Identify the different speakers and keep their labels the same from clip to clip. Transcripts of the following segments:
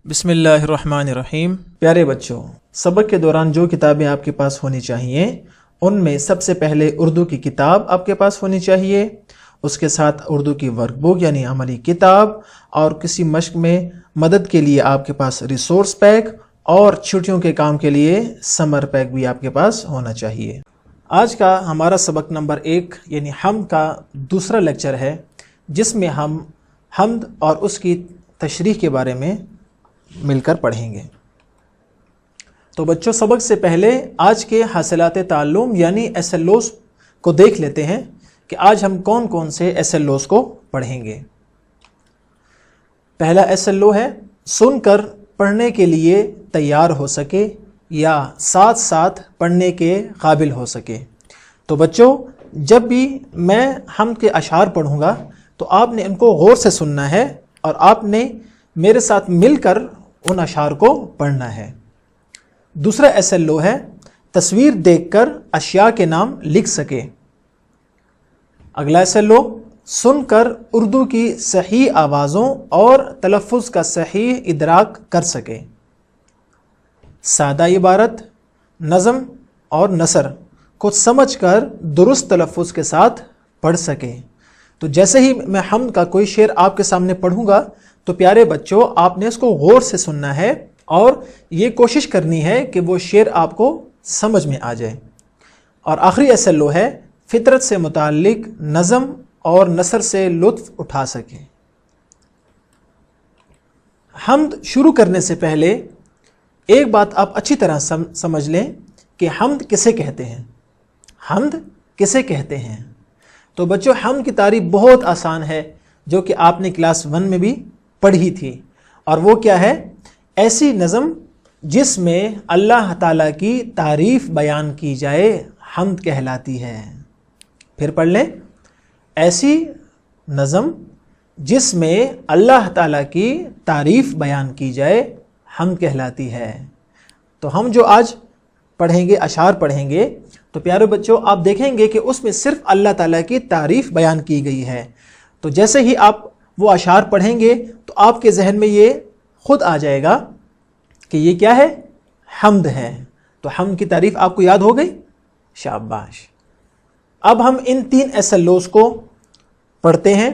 Speaker 1: بسم اللہ الرحمن الرحیم۔ پیارے بچوں، سبق کے دوران جو کتابیں آپ کے پاس ہونی چاہیے ان میں سب سے پہلے اردو کی کتاب آپ کے پاس ہونی چاہیے، اس کے ساتھ اردو کی ورک بک یعنی عملی کتاب، اور کسی مشق میں مدد کے لیے آپ کے پاس ریسورس پیک، اور چھٹیوں کے کام کے لیے سمر پیک بھی آپ کے پاس ہونا چاہیے۔ آج کا ہمارا سبق نمبر 1 یعنی حمد کا دوسرا لیکچر ہے، جس میں ہم حمد اور اس کی تشریح کے بارے میں مل کر پڑھیں گے۔ تو بچوں، سبق سے پہلے آج کے حاصلات تعلم یعنی SLOs کو دیکھ لیتے ہیں کہ آج ہم کون کون سے SLOs کو پڑھیں گے۔ پہلا SLO ہے سن کر پڑھنے کے لیے تیار ہو سکے یا ساتھ ساتھ پڑھنے کے قابل ہو سکے۔ تو بچوں، جب بھی میں حمد کے اشعار پڑھوں گا تو آپ نے ان کو غور سے سننا ہے اور آپ نے میرے ساتھ مل کر ان اشعار کو پڑھنا ہے۔ دوسرا SLO ہے تصویر دیکھ کر اشیاء کے نام لکھ سکے۔ اگلا SLO سن کر اردو کی صحیح آوازوں اور تلفظ کا صحیح ادراک کر سکے۔ سادہ عبارت، نظم اور نثر کو سمجھ کر درست تلفظ کے ساتھ پڑھ سکے۔ تو جیسے ہی میں حمد کا کوئی شعر آپ کے سامنے پڑھوں گا تو پیارے بچوں، آپ نے اس کو غور سے سننا ہے اور یہ کوشش کرنی ہے کہ وہ شعر آپ کو سمجھ میں آ جائے۔ اور آخری SLO ہے فطرت سے متعلق نظم اور نثر سے لطف اٹھا سکے۔ حمد شروع کرنے سے پہلے ایک بات آپ اچھی طرح سمجھ لیں کہ حمد کسے کہتے ہیں۔ حمد کسے کہتے ہیں؟ تو بچوں، حمد کی تعریف بہت آسان ہے، جو کہ آپ نے کلاس 1 میں بھی پڑھی تھی، اور وہ کیا ہے؟ ایسی نظم جس میں اللہ تعالیٰ کی تعریف بیان کی جائے حمد کہلاتی ہے۔ پھر پڑھ لیں، ایسی نظم جس میں اللہ تعالیٰ کی تعریف بیان کی جائے حمد کہلاتی ہے۔ تو ہم جو آج پڑھیں گے، اشعار پڑھیں گے، تو پیارے بچوں آپ دیکھیں گے کہ اس میں صرف اللہ تعالیٰ کی تعریف بیان کی گئی ہے۔ تو جیسے ہی آپ وہ اشعار پڑھیں گے تو آپ کے ذہن میں یہ خود آ جائے گا کہ یہ کیا ہے؟ حمد ہے۔ تو حمد کی تعریف آپ کو یاد ہو گئی؟ شاباش۔ اب ہم ان 3 SLOs کو پڑھتے ہیں۔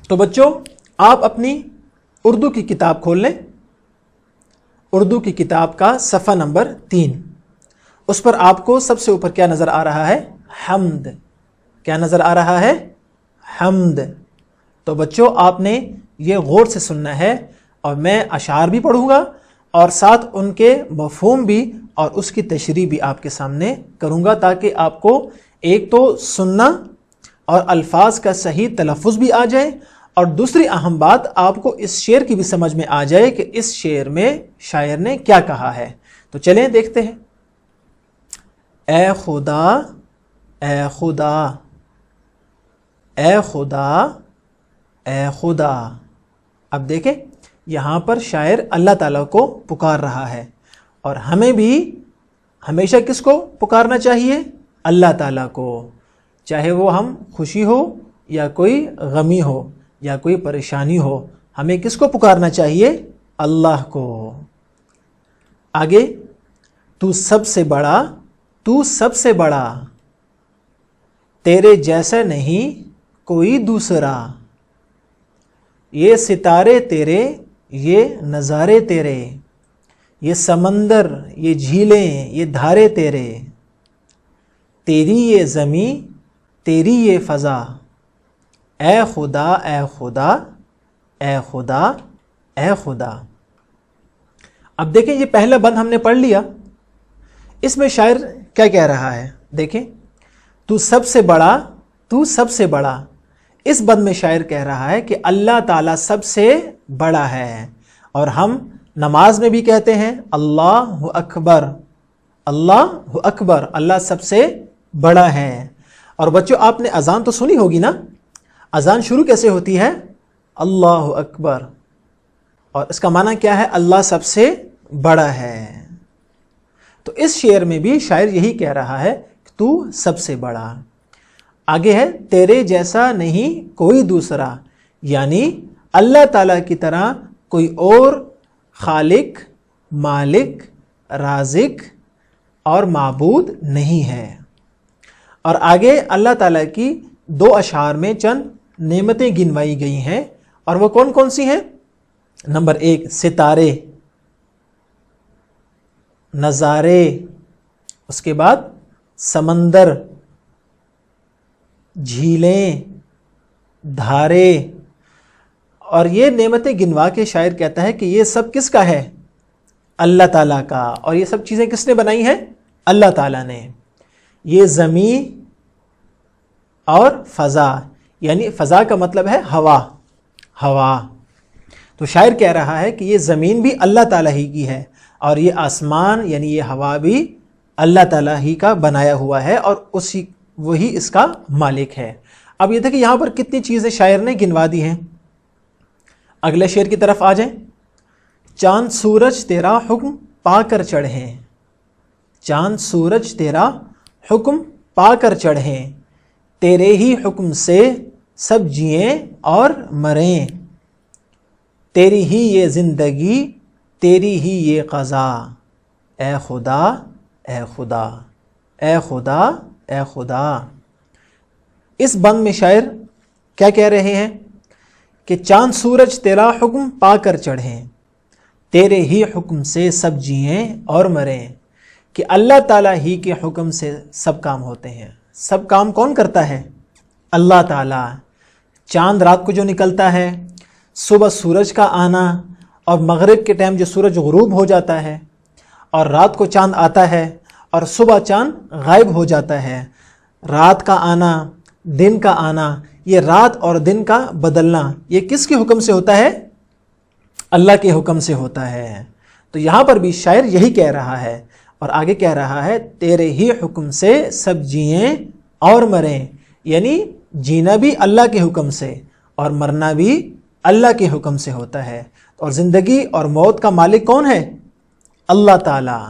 Speaker 1: تو بچوں، آپ اپنی اردو کی کتاب کھول لیں، اردو کی کتاب کا صفحہ نمبر 3۔ اس پر آپ کو سب سے اوپر کیا نظر آ رہا ہے؟ حمد۔ کیا نظر آ رہا ہے؟ حمد۔ تو بچوں، آپ نے یہ غور سے سننا ہے، اور میں اشعار بھی پڑھوں گا اور ساتھ ان کے مفہوم بھی اور اس کی تشریح بھی آپ کے سامنے کروں گا، تاکہ آپ کو ایک تو سننا اور الفاظ کا صحیح تلفظ بھی آ جائے، اور دوسری اہم بات آپ کو اس شعر کی بھی سمجھ میں آ جائے کہ اس شعر میں شاعر نے کیا کہا ہے۔ تو چلیں دیکھتے ہیں۔ اے خدا، اے خدا، اے خدا، اے خدا۔ اب دیکھیں، یہاں پر شاعر اللہ تعالیٰ کو پکار رہا ہے، اور ہمیں بھی ہمیشہ کس کو پکارنا چاہیے؟ اللہ تعالیٰ کو، چاہے وہ ہم خوشی ہو یا کوئی غمی ہو یا کوئی پریشانی ہو، ہمیں کس کو پکارنا چاہیے؟ اللہ کو۔ آگے، تو سب سے بڑا، تو سب سے بڑا، تیرے جیسا نہیں کوئی دوسرا، یہ ستارے تیرے، یہ نظارے تیرے، یہ سمندر، یہ جھیلیں، یہ دھارے تیرے، تیری یہ زمیں، تیری یہ فضا، اے خدا، اے خدا، اے خدا، اے خدا۔ اب دیکھیں، یہ پہلا بند ہم نے پڑھ لیا۔ اس میں شاعر کیا کہہ رہا ہے؟ دیکھیں، تو سب سے بڑا، تو سب سے بڑا۔ اس بند میں شاعر کہہ رہا ہے کہ اللہ تعالیٰ سب سے بڑا ہے، اور ہم نماز میں بھی کہتے ہیں اللہ اکبر، اللہ اکبر، اللہ سب سے بڑا ہے۔ اور بچوں، آپ نے اذان تو سنی ہوگی نا؟ اذان شروع کیسے ہوتی ہے؟ اللہ اکبر، اور اس کا معنی کیا ہے؟ اللہ سب سے بڑا ہے۔ تو اس شعر میں بھی شاعر یہی کہہ رہا ہے کہ تو سب سے بڑا۔ آگے ہے تیرے جیسا نہیں کوئی دوسرا، یعنی اللہ تعالیٰ کی طرح کوئی اور خالق، مالک، رازق اور معبود نہیں ہے۔ اور آگے اللہ تعالیٰ کی 2 اشعار میں چند نعمتیں گنوائی گئی ہیں، اور وہ کون کون سی ہیں؟ نمبر 1 ستارے، نظارے، اس کے بعد سمندر، جھیلیں، دھارے۔ اور یہ نعمتیں گنوا کے شاعر کہتا ہے کہ یہ سب کس کا ہے؟ اللہ تعالیٰ کا۔ اور یہ سب چیزیں کس نے بنائی ہیں؟ اللہ تعالیٰ نے۔ یہ زمین اور فضا، یعنی فضا کا مطلب ہے ہوا، ہوا۔ تو شاعر کہہ رہا ہے کہ یہ زمین بھی اللہ تعالیٰ ہی کی ہے، اور یہ آسمان یعنی یہ ہوا بھی اللہ تعالیٰ ہی کا بنایا ہوا ہے، اور وہی اس کا مالک ہے۔ اب یہ تھا کہ یہاں پر کتنی چیزیں شاعر نے گنوا دی ہیں۔ اگلے شعر کی طرف آ جائیں۔ چاند سورج تیرا حکم پا کر چڑھیں، چاند سورج تیرا حکم پا کر چڑھیں، تیرے ہی حکم سے سب جئیں اور مریں، تیری ہی یہ زندگی تیری ہی یہ قضا، اے خدا اے خدا اے خدا اے خدا۔ اس بند میں شاعر کیا کہہ رہے ہیں کہ چاند سورج تیرا حکم پا کر چڑھیں، تیرے ہی حکم سے سب جئیں اور مریں، کہ اللہ تعالیٰ ہی کے حکم سے سب کام ہوتے ہیں۔ سب کام کون کرتا ہے؟ اللہ تعالیٰ۔ چاند رات کو جو نکلتا ہے، صبح سورج کا آنا، اور مغرب کے ٹائم جو سورج غروب ہو جاتا ہے، اور رات کو چاند آتا ہے، اور صبح چاند غائب ہو جاتا ہے۔ رات کا آنا، دن کا آنا، یہ رات اور دن کا بدلنا، یہ کس کے حکم سے ہوتا ہے؟ اللہ کے حکم سے ہوتا ہے۔ تو یہاں پر بھی شاعر یہی کہہ رہا ہے، اور آگے کہہ رہا ہے تیرے ہی حکم سے سب جئیں اور مریں، یعنی جینا بھی اللہ کے حکم سے اور مرنا بھی اللہ کے حکم سے ہوتا ہے۔ اور زندگی اور موت کا مالک کون ہے؟ اللہ تعالیٰ۔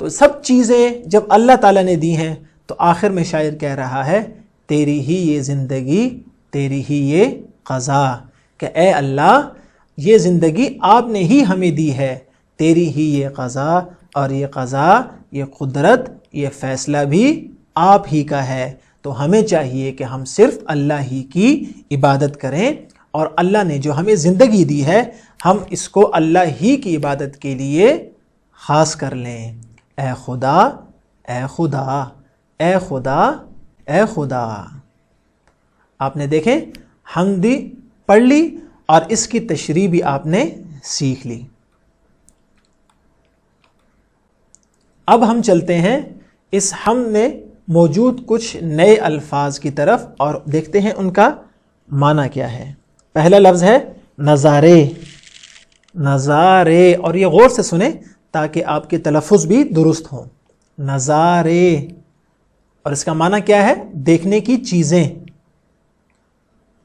Speaker 1: تو سب چیزیں جب اللہ تعالیٰ نے دی ہیں، تو آخر میں شاعر کہہ رہا ہے تیری ہی یہ زندگی تیری ہی یہ قضا، کہ اے اللہ یہ زندگی آپ نے ہی ہمیں دی ہے، تیری ہی یہ قضا، اور یہ قضا، یہ قدرت، یہ فیصلہ بھی آپ ہی کا ہے۔ تو ہمیں چاہیے کہ ہم صرف اللہ ہی کی عبادت کریں، اور اللہ نے جو ہمیں زندگی دی ہے ہم اس کو اللہ ہی کی عبادت کے لیے خاص کر لیں۔ اے خدا اے خدا اے خدا اے خدا۔ آپ نے دیکھیں حمدی پڑھ لی، اور اس کی تشریح بھی آپ نے سیکھ لی۔ اب ہم چلتے ہیں اس حمد میں موجود کچھ نئے الفاظ کی طرف، اور دیکھتے ہیں ان کا معنی کیا ہے۔ پہلا لفظ ہے نظارے، نظارے، اور یہ غور سے سنیں تاکہ آپ کے تلفظ بھی درست ہوں۔ نظارے، اور اس کا معنی کیا ہے؟ دیکھنے کی چیزیں۔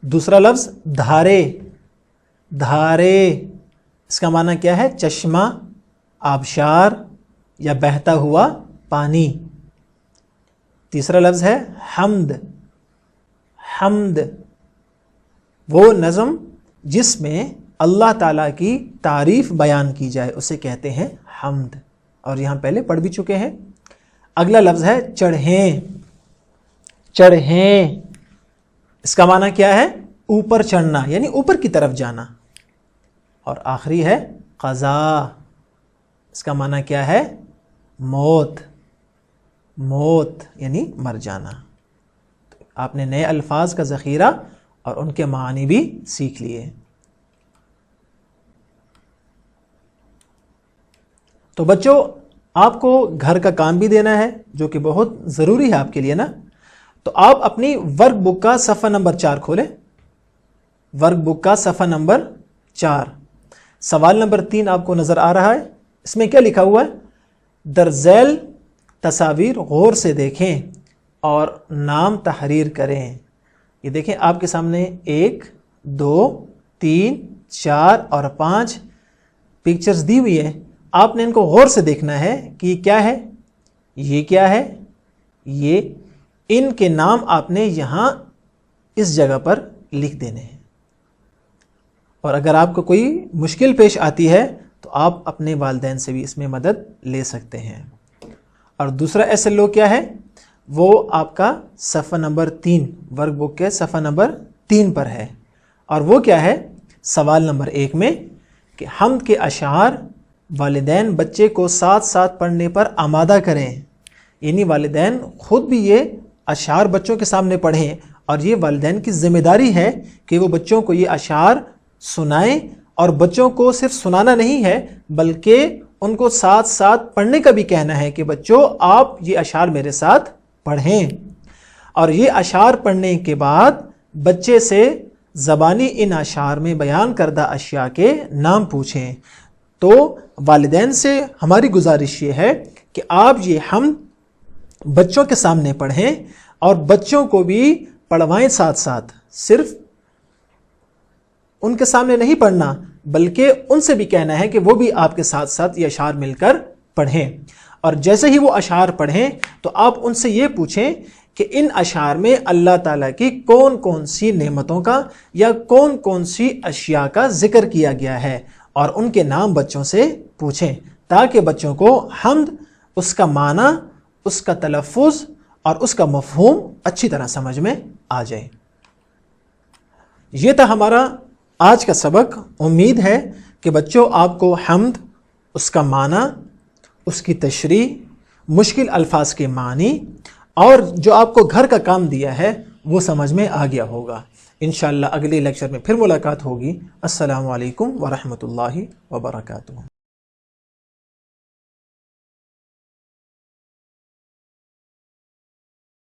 Speaker 1: دوسرا لفظ دھارے، دھارے، اس کا معنی کیا ہے؟ چشمہ، آبشار یا بہتا ہوا پانی۔ تیسرا لفظ ہے حمد، حمد، وہ نظم جس میں اللہ تعالیٰ کی تعریف بیان کی جائے اسے کہتے ہیں حمد، اور یہاں پہلے پڑھ بھی چکے ہیں۔ اگلا لفظ ہے چڑھیں، چڑھیں، اس کا معنی کیا ہے؟ اوپر چڑھنا، یعنی اوپر کی طرف جانا۔ اور آخری ہے قضا، اس کا معنی کیا ہے؟ موت، موت یعنی مر جانا۔ آپ نے نئے الفاظ کا ذخیرہ اور ان کے معنی بھی سیکھ لیے۔ تو بچوں، آپ کو گھر کا کام بھی دینا ہے جو کہ بہت ضروری ہے آپ کے لیے نا۔ تو آپ اپنی ورک بک کا صفحہ نمبر 4 کھولیں، ورک بک کا صفحہ نمبر 4، سوال نمبر 3 آپ کو نظر آ رہا ہے۔ اس میں کیا لکھا ہوا ہے؟ در ذیل تصاویر غور سے دیکھیں اور نام تحریر کریں۔ یہ دیکھیں آپ کے سامنے 1 2 3 4 اور 5 پکچرز دی ہوئی ہیں۔ آپ نے ان کو غور سے دیکھنا ہے کہ یہ کیا ہے، یہ کیا ہے، یہ ان کے نام آپ نے یہاں اس جگہ پر لکھ دینے ہیں۔ اور اگر آپ کو کوئی مشکل پیش آتی ہے تو آپ اپنے والدین سے بھی اس میں مدد لے سکتے ہیں۔ اور دوسرا SLO کیا ہے؟ وہ آپ کا صفحہ نمبر 3 ورک بک کے صفحہ نمبر 3 پر ہے، اور وہ کیا ہے؟ سوال نمبر 1 میں کہ حمد کے اشعار والدین بچے کو ساتھ ساتھ پڑھنے پر آمادہ کریں، یعنی والدین خود بھی یہ اشعار بچوں کے سامنے پڑھیں، اور یہ والدین کی ذمہ داری ہے کہ وہ بچوں کو یہ اشعار سنائیں، اور بچوں کو صرف سنانا نہیں ہے بلکہ ان کو ساتھ ساتھ پڑھنے کا بھی کہنا ہے کہ بچوں آپ یہ اشعار میرے ساتھ پڑھیں، اور یہ اشعار پڑھنے کے بعد بچے سے زبانی ان اشعار میں بیان کردہ اشیاء کے نام پوچھیں۔ تو والدین سے ہماری گزارش یہ ہے کہ آپ یہ حمد بچوں کے سامنے پڑھیں، اور بچوں کو بھی پڑھوائیں ساتھ ساتھ، صرف ان کے سامنے نہیں پڑھنا بلکہ ان سے بھی کہنا ہے کہ وہ بھی آپ کے ساتھ ساتھ یہ اشعار مل کر پڑھیں۔ اور جیسے ہی وہ اشعار پڑھیں تو آپ ان سے یہ پوچھیں کہ ان اشعار میں اللہ تعالیٰ کی کون کون سی نعمتوں کا یا کون کون سی اشیاء کا ذکر کیا گیا ہے، اور ان کے نام بچوں سے پوچھیں تاکہ بچوں کو حمد، اس کا معنی، اس کا تلفظ اور اس کا مفہوم اچھی طرح سمجھ میں آ جائے۔ یہ تھا ہمارا آج کا سبق۔ امید ہے کہ بچوں آپ کو حمد، اس کا معنی، اس کی تشریح، مشکل الفاظ کے معنی اور جو آپ کو گھر کا کام دیا ہے وہ سمجھ میں آ گیا ہوگا۔ انشاءاللہ اگلے لیکچر میں پھر ملاقات ہوگی۔ السلام علیکم ورحمۃ اللہ وبرکاتہ۔